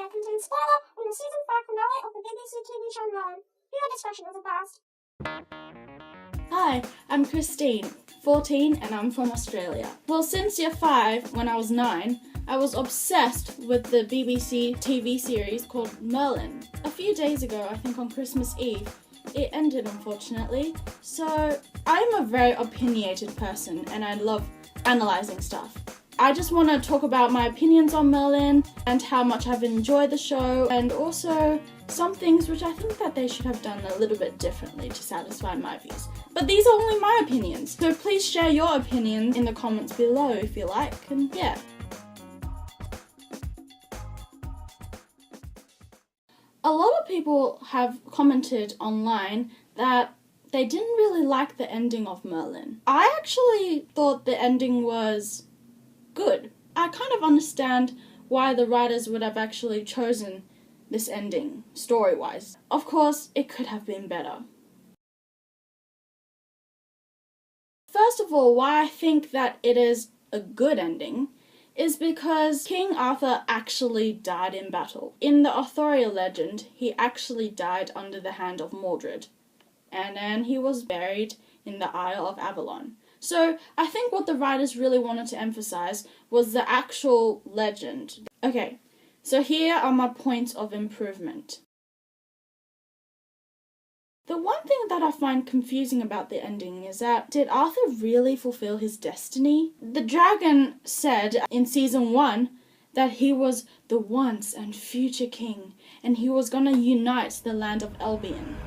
episode contains spoiler on the season 5 finale of the BBC TV show Merlin. Viewer discretion is advised. Hi, I'm Christine, 14, and I'm from Australia. Well, since year 5, when I was 9, I was obsessed with the BBC TV series called Merlin. A few days ago, I think on Christmas Eve, it ended unfortunately. So I'm a very opinionated person and I love analysing stuff. I just want to talk about my opinions on Merlin and how much I've enjoyed the show, and also some things which I think that they should have done a little bit differently to satisfy my views. But these are only my opinions, so please share your opinions in the comments below if you like, and yeah. A lot of people have commented online that they didn't really like the ending of Merlin. I actually thought the ending was good. I kind of understand why the writers would have actually chosen this ending, story-wise. Of course, it could have been better. First of all, why I think that it is a good ending is because King Arthur actually died in battle. In the Arthurian legend, he actually died under the hand of Mordred, and then he was buried in the Isle of Avalon. So I think what the writers really wanted to emphasize was the actual legend. Okay, so here are my points of improvement. The one thing that I find confusing about the ending is that, did Arthur really fulfill his destiny? The dragon said in season 1 that he was the once and future king, and he was gonna unite the land of Albion.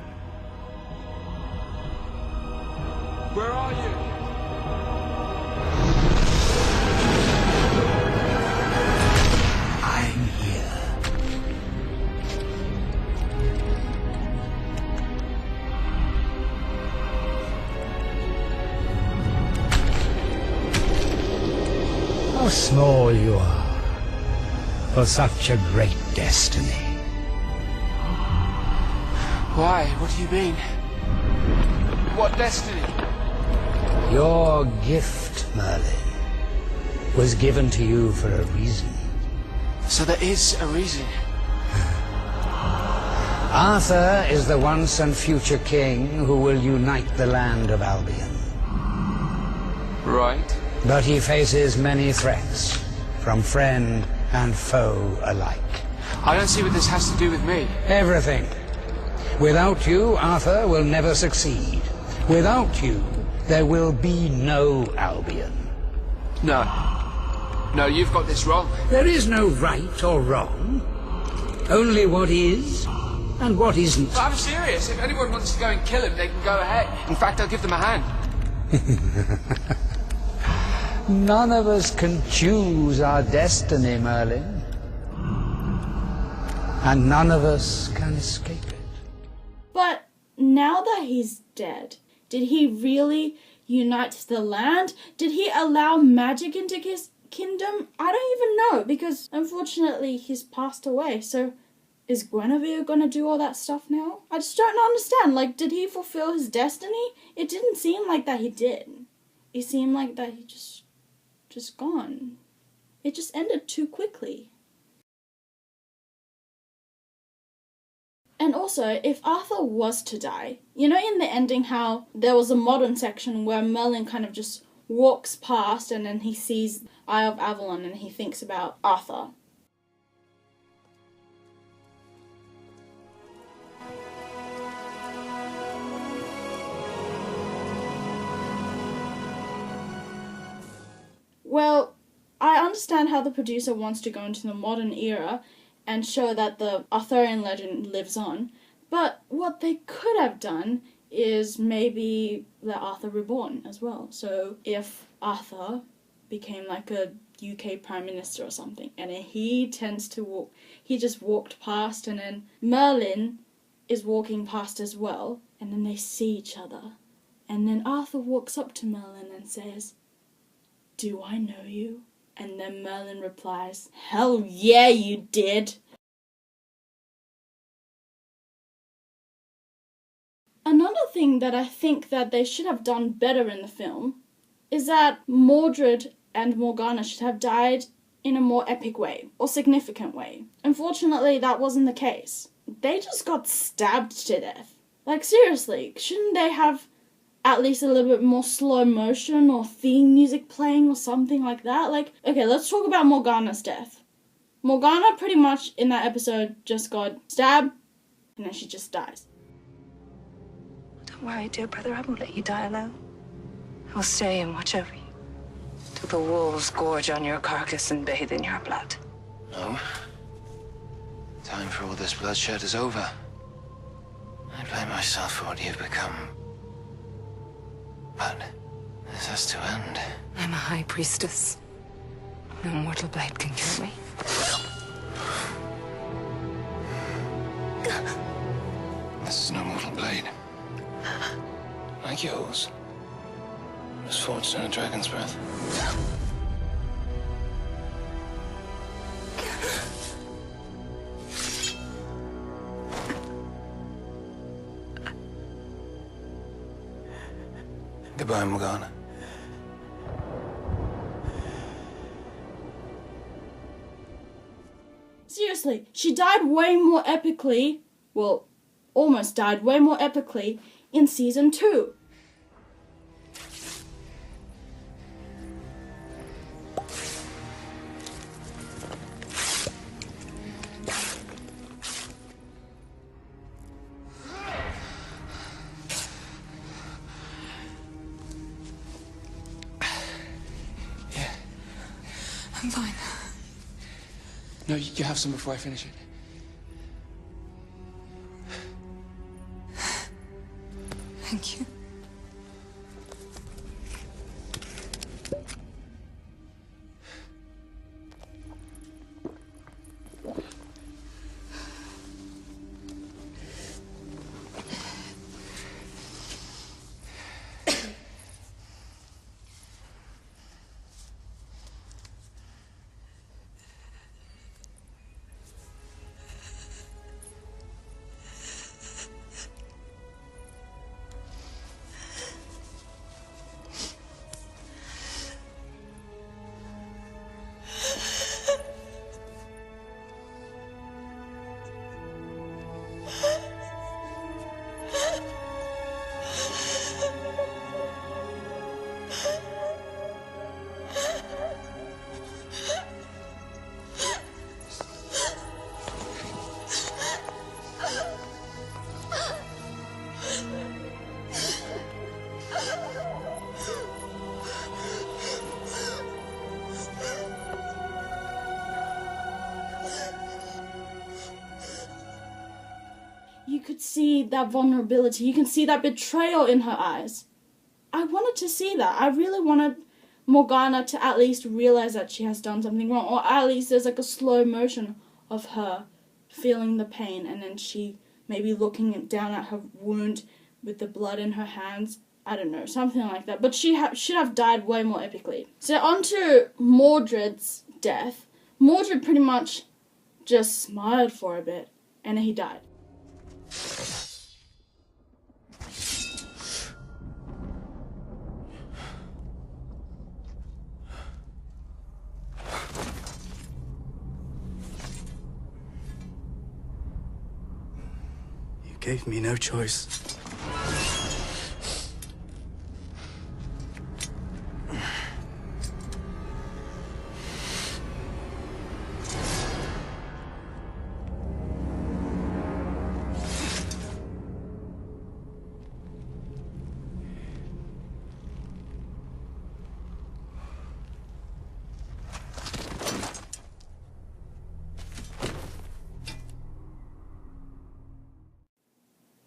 Where are you? I'm here. How small you are for such a great destiny. Why? What do you mean? What destiny? Your gift, Merlin, was given to you for a reason. So there is a reason. Arthur is the once and future king who will unite the land of Albion. Right. But he faces many threats, from friend and foe alike. I don't see what this has to do with me. Everything. Without you, Arthur will never succeed. Without you, there will be no Albion. No. No, you've got this wrong. There is no right or wrong. Only what is and what isn't. But I'm serious. If anyone wants to go and kill him, they can go ahead. In fact, I'll give them a hand. None of us can choose our destiny, Merlin. And none of us can escape it. But now that he's dead, did he really unite the land? Did he allow magic into his kingdom? I don't even know, because unfortunately he's passed away. So is Guinevere gonna do all that stuff now? I just don't understand. Like, did he fulfill his destiny? It didn't seem like that he did. It seemed like that he just gone. It just ended too quickly. And also, if Arthur was to die, you know in the ending how there was a modern section where Merlin kind of just walks past and then he sees Eye of Avalon and he thinks about Arthur. Well, I understand how the producer wants to go into the modern era and show that the Arthurian legend lives on, but what they could have done is maybe let Arthur reborn as well. So if Arthur became like a UK Prime Minister or something, and then he tends to walk, he just walked past, and then Merlin is walking past as well, and then they see each other, and then Arthur walks up to Merlin and says, "Do I know you?" And then Merlin replies, "Hell yeah, you did." Another thing that I think that they should have done better in the film is that Mordred and Morgana should have died in a more epic way or significant way. Unfortunately, that wasn't the case. They just got stabbed to death. Like, seriously, shouldn't they have at least a little bit more slow motion or theme music playing or something like that? Like, okay, let's talk about Morgana's death. Morgana pretty much in that episode just got stabbed and then she just dies. Don't worry, dear brother, I won't let you die alone. I will stay and watch over you till the wolves gorge on your carcass and bathe in your blood. No. Time for all this bloodshed is over. I blame myself for what you've become. But this has to end. I'm a high priestess. No mortal blade can kill me. This is no mortal blade. Like yours. It was forged in a dragon's breath. Goodbye, Morgana. Seriously, she died way more epically, well, almost died way more epically in season 2. I'm fine. No, you have some before I finish it. Thank you. You could see that vulnerability. You can see that betrayal in her eyes. I wanted to see that. I really wanted Morgana to at least realize that she has done something wrong. Or at least there's like a slow motion of her feeling the pain and then she maybe looking down at her wound with the blood in her hands. I don't know, something like that. But she should have died way more epically. So on to Mordred's death. Mordred pretty much just smiled for a bit and then he died. You gave me no choice.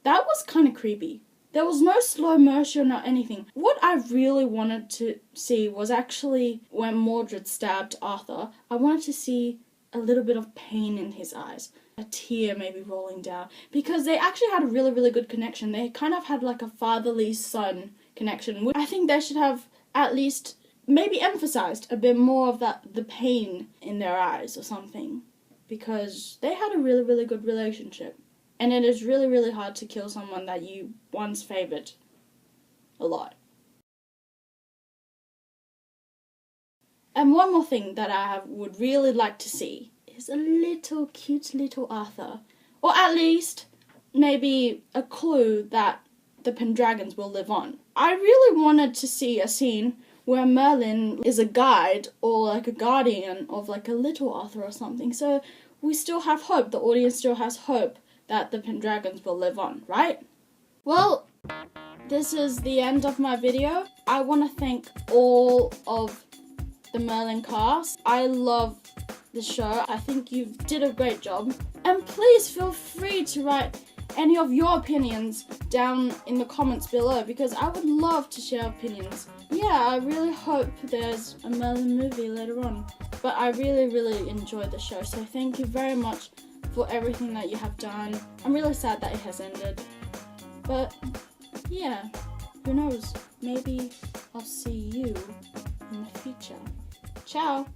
That was kind of creepy. There was no slow motion or anything. What I really wanted to see was actually when Mordred stabbed Arthur, I wanted to see a little bit of pain in his eyes. A tear maybe rolling down. Because they actually had a really, really good connection. They kind of had like a fatherly son connection. I think they should have at least maybe emphasized a bit more of the pain in their eyes or something. Because they had a really, really good relationship. And it is really, really hard to kill someone that you once favored a lot. And one more thing that I would really like to see is a little cute little Arthur. Or at least maybe a clue that the Pendragons will live on. I really wanted to see a scene where Merlin is a guide or like a guardian of like a little Arthur or something. So we still have hope. The audience still has hope that the Pendragons will live on, right? Well, this is the end of my video. I want to thank all of the Merlin cast. I love the show. I think you did a great job. And please feel free to write any of your opinions down in the comments below, because I would love to share opinions. Yeah, I really hope there's a Merlin movie later on. But I really enjoyed the show, so thank you very much for everything that you have done. I'm really sad that it has ended. But yeah, who knows? Maybe I'll see you in the future. Ciao!